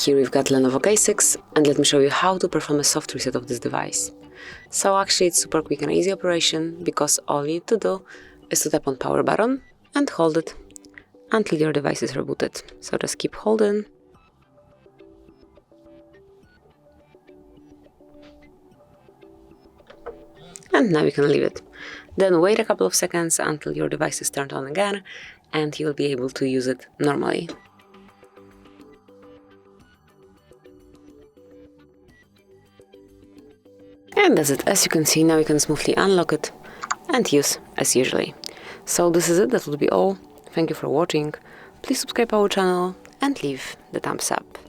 Here we've got Lenovo K6, and let me show you how to perform a soft reset of this device. So actually it's super quick and easy operation, because all you need to do is to tap on power button and hold it until your device is rebooted. So just keep holding. And now you can leave it. Then wait a couple of seconds until your device is turned on again, and you'll be able to use it normally. And that's it. As you can see, now you can smoothly unlock it and use as usually. So this is it, that will be all. Thank you for watching. Please subscribe our channel and leave the thumbs up.